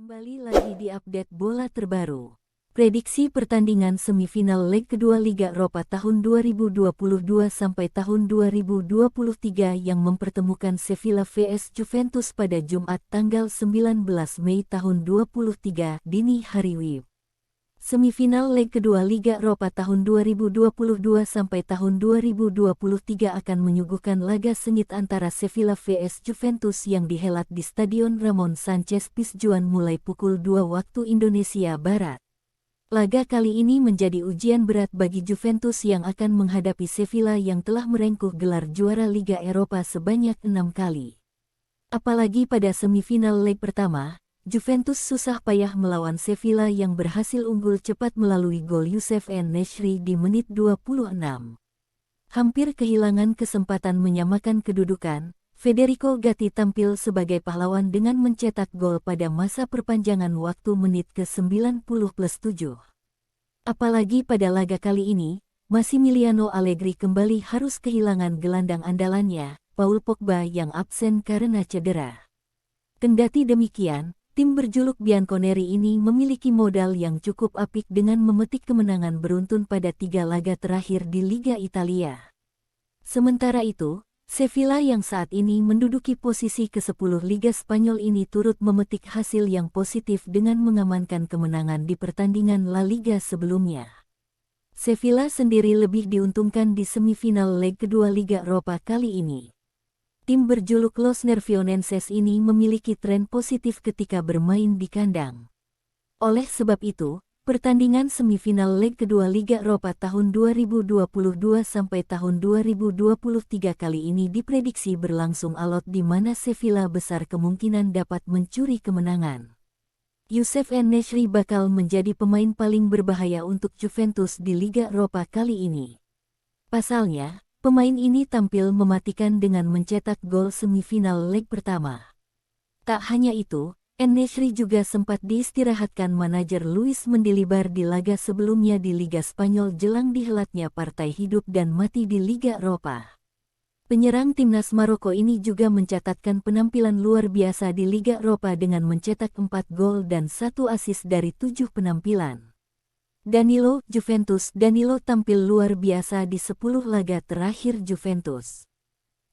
Kembali lagi di update bola terbaru. Prediksi pertandingan semifinal leg kedua Liga Eropa tahun 2022 sampai tahun 2023 yang mempertemukan Sevilla vs Juventus pada Jumat tanggal 19 Mei tahun 2023 dini hari WIB. Semifinal leg kedua Liga Eropa tahun 2022 sampai tahun 2023 akan menyuguhkan laga sengit antara Sevilla vs Juventus yang dihelat di Stadion Ramon Sanchez Pizjuan mulai pukul 2 waktu Indonesia Barat. Laga kali ini menjadi ujian berat bagi Juventus yang akan menghadapi Sevilla yang telah merengkuh gelar juara Liga Eropa sebanyak 6 kali. Apalagi pada semifinal leg pertama, Juventus susah payah melawan Sevilla yang berhasil unggul cepat melalui gol Youssef En-Nesyri di menit 26. Hampir kehilangan kesempatan menyamakan kedudukan, Federico Gatti tampil sebagai pahlawan dengan mencetak gol pada masa perpanjangan waktu menit ke-90+7. Apalagi pada laga kali ini, Massimiliano Allegri kembali harus kehilangan gelandang andalannya, Paul Pogba yang absen karena cedera. Kendati demikian, tim berjuluk Bianconeri ini memiliki modal yang cukup apik dengan memetik kemenangan beruntun pada 3 laga terakhir di Liga Italia. Sementara itu, Sevilla yang saat ini menduduki posisi ke-10 Liga Spanyol ini turut memetik hasil yang positif dengan mengamankan kemenangan di pertandingan La Liga sebelumnya. Sevilla sendiri lebih diuntungkan di semifinal leg kedua Liga Eropa kali ini. Tim berjuluk Los Nervionenses ini memiliki tren positif ketika bermain di kandang. Oleh sebab itu, pertandingan semifinal leg kedua Liga Eropa tahun 2022 sampai tahun 2023 kali ini diprediksi berlangsung alot di mana Sevilla besar kemungkinan dapat mencuri kemenangan. Youssef En-Nesyri bakal menjadi pemain paling berbahaya untuk Juventus di Liga Eropa kali ini. Pasalnya, pemain ini tampil mematikan dengan mencetak gol semifinal leg pertama. Tak hanya itu, En-Nesyri juga sempat diistirahatkan manajer Luis Mendilibar di laga sebelumnya di Liga Spanyol jelang dihelatnya partai hidup dan mati di Liga Eropa. Penyerang timnas Maroko ini juga mencatatkan penampilan luar biasa di Liga Eropa dengan mencetak 4 gol dan 1 assist dari 7 penampilan. Danilo tampil luar biasa di 10 laga terakhir Juventus.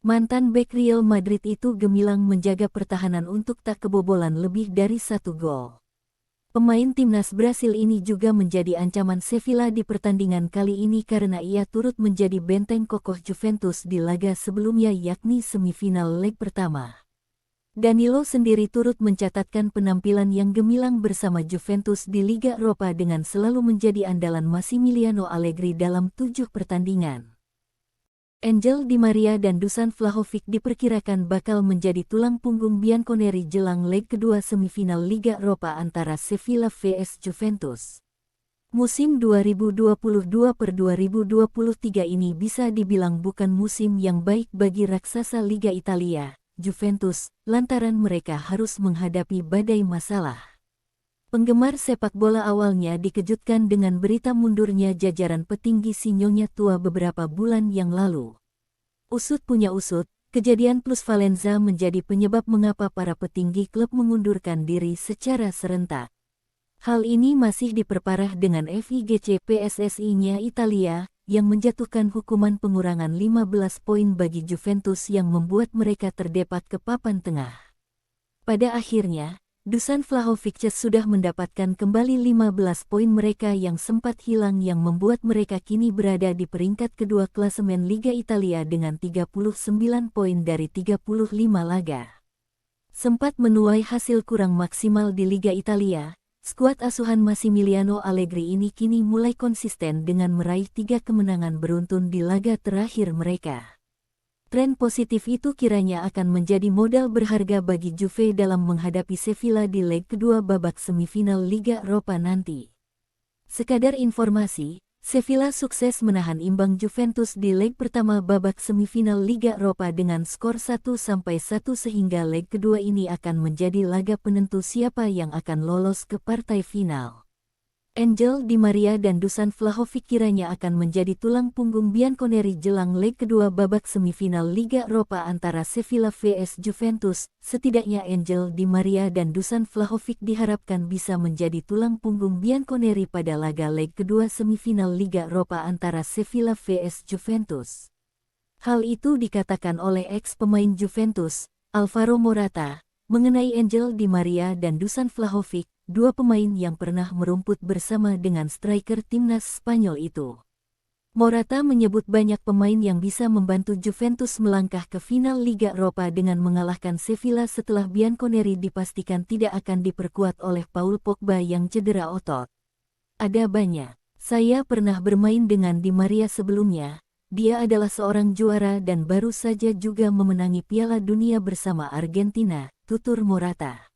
Mantan bek Real Madrid itu gemilang menjaga pertahanan untuk tak kebobolan lebih dari 1 gol. Pemain timnas Brasil ini juga menjadi ancaman Sevilla di pertandingan kali ini karena ia turut menjadi benteng kokoh Juventus di laga sebelumnya yakni semifinal leg pertama. Danilo sendiri turut mencatatkan penampilan yang gemilang bersama Juventus di Liga Eropa dengan selalu menjadi andalan Massimiliano Allegri dalam 7 pertandingan. Angel Di Maria dan Dusan Vlahovic diperkirakan bakal menjadi tulang punggung Bianconeri jelang leg kedua semifinal Liga Eropa antara Sevilla vs Juventus. Musim 2022-2023 ini bisa dibilang bukan musim yang baik bagi raksasa Liga Italia, Juventus, lantaran mereka harus menghadapi badai masalah. Penggemar sepak bola awalnya dikejutkan dengan berita mundurnya jajaran petinggi si Nyonya Tua beberapa bulan yang lalu. Usut punya usut, kejadian Plusvalenza menjadi penyebab mengapa para petinggi klub mengundurkan diri secara serentak. Hal ini masih diperparah dengan FIGC PSSI-nya Italia, yang menjatuhkan hukuman pengurangan 15 poin bagi Juventus yang membuat mereka terdepak ke papan tengah. Pada akhirnya, Dusan Vlahovic sudah mendapatkan kembali 15 poin mereka yang sempat hilang yang membuat mereka kini berada di peringkat kedua klasemen Liga Italia dengan 39 poin dari 35 laga. Sempat menuai hasil kurang maksimal di Liga Italia, skuad asuhan Massimiliano Allegri ini kini mulai konsisten dengan meraih 3 kemenangan beruntun di laga terakhir mereka. Tren positif itu kiranya akan menjadi modal berharga bagi Juve dalam menghadapi Sevilla di leg kedua babak semifinal Liga Eropa nanti. Sekadar informasi, Sevilla sukses menahan imbang Juventus di leg pertama babak semifinal Liga Eropa dengan skor 1-1 sehingga leg kedua ini akan menjadi laga penentu siapa yang akan lolos ke partai final. Angel Di Maria dan Dusan Vlahovic kiranya akan menjadi tulang punggung Bianconeri jelang leg kedua babak semifinal Liga Eropa antara Sevilla vs Juventus. Setidaknya Angel Di Maria dan Dusan Vlahovic diharapkan bisa menjadi tulang punggung Bianconeri pada laga leg kedua semifinal Liga Eropa antara Sevilla vs Juventus. Hal itu dikatakan oleh ex-pemain Juventus, Alvaro Morata, mengenai Angel Di Maria dan Dusan Vlahovic, dua pemain yang pernah merumput bersama dengan striker timnas Spanyol itu. Morata menyebut banyak pemain yang bisa membantu Juventus melangkah ke final Liga Eropa dengan mengalahkan Sevilla setelah Bianconeri dipastikan tidak akan diperkuat oleh Paul Pogba yang cedera otot. Ada banyak. Saya pernah bermain dengan Di Maria sebelumnya. Dia adalah seorang juara dan baru saja juga memenangi Piala Dunia bersama Argentina, tutur Morata.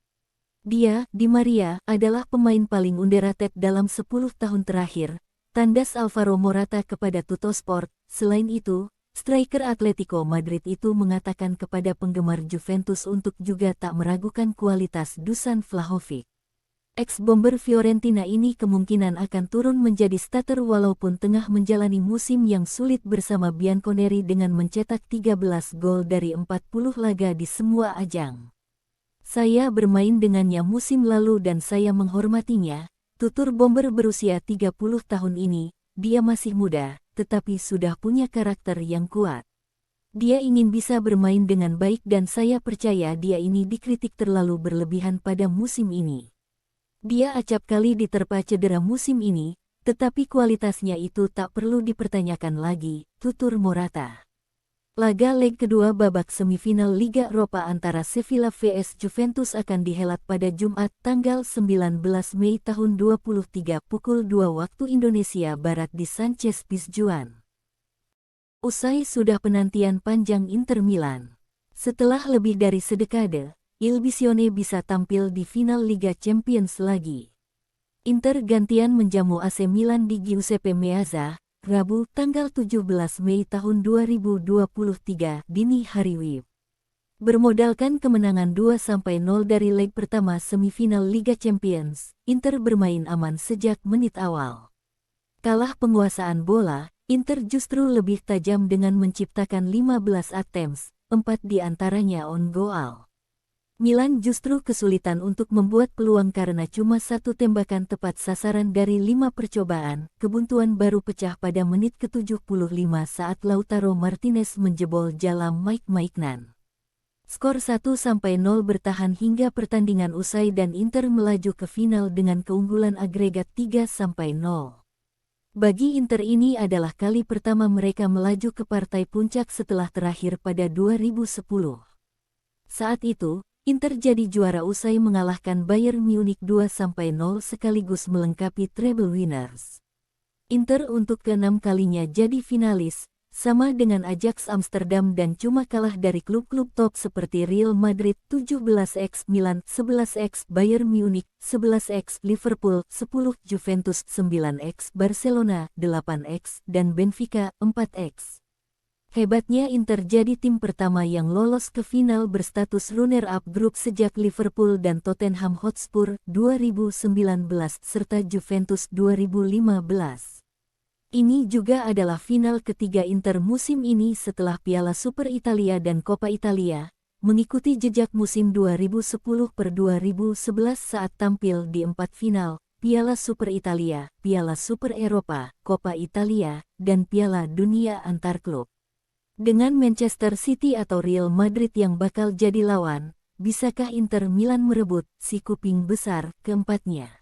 Dia, Di Maria, adalah pemain paling underrated dalam 10 tahun terakhir, tandas Alvaro Morata kepada Tuttosport. Selain itu, striker Atletico Madrid itu mengatakan kepada penggemar Juventus untuk juga tak meragukan kualitas Dusan Vlahovic. Ex-bomber Fiorentina ini kemungkinan akan turun menjadi starter walaupun tengah menjalani musim yang sulit bersama Bianconeri dengan mencetak 13 gol dari 40 laga di semua ajang. Saya bermain dengannya musim lalu dan saya menghormatinya, tutur bomber berusia 30 tahun ini. Dia masih muda, tetapi sudah punya karakter yang kuat. Dia ingin bisa bermain dengan baik dan saya percaya dia ini dikritik terlalu berlebihan pada musim ini. Dia acap kali diterpa cedera musim ini, tetapi kualitasnya itu tak perlu dipertanyakan lagi, tutur Morata. Laga leg kedua babak semifinal Liga Eropa antara Sevilla vs Juventus akan dihelat pada Jumat tanggal 19 Mei tahun 2023 pukul 2 waktu Indonesia Barat di Sanchez Pizjuan. Usai sudah penantian panjang Inter Milan. Setelah lebih dari sedekade, Il Bizzarro bisa tampil di final Liga Champions lagi. Inter gantian menjamu AC Milan di Giuseppe Meazza, Rabu tanggal 17 Mei tahun 2023 dini hari WIB. Bermodalkan kemenangan 2-0 dari leg pertama semifinal Liga Champions, Inter bermain aman sejak menit awal. Kalah penguasaan bola, Inter justru lebih tajam dengan menciptakan 15 attempts, 4 diantaranya on goal. Milan justru kesulitan untuk membuat peluang karena cuma satu tembakan tepat sasaran dari 5 percobaan. Kebuntuan baru pecah pada menit ke-75 saat Lautaro Martinez menjebol jalam Mike Maignan. Skor 1-0 bertahan hingga pertandingan usai dan Inter melaju ke final dengan keunggulan agregat 3-0. Bagi Inter ini adalah kali pertama mereka melaju ke partai puncak setelah terakhir pada 2010. Saat itu, Inter jadi juara usai mengalahkan Bayern Munich 2-0 sekaligus melengkapi treble winners. Inter untuk ke-6 kalinya jadi finalis, sama dengan Ajax Amsterdam dan cuma kalah dari klub-klub top seperti Real Madrid 17x Milan, 11x Bayern Munich, 11x Liverpool, 10 Juventus, 9x Barcelona, 8x dan Benfica, 4x. Hebatnya Inter jadi tim pertama yang lolos ke final berstatus runner-up grup sejak Liverpool dan Tottenham Hotspur 2019 serta Juventus 2015. Ini juga adalah final ketiga Inter musim ini setelah Piala Super Italia dan Coppa Italia, mengikuti jejak musim 2010-2011 saat tampil di 4 final, Piala Super Italia, Piala Super Eropa, Coppa Italia, dan Piala Dunia antar klub. Dengan Manchester City atau Real Madrid yang bakal jadi lawan, bisakah Inter Milan merebut si kuping besar keempatnya?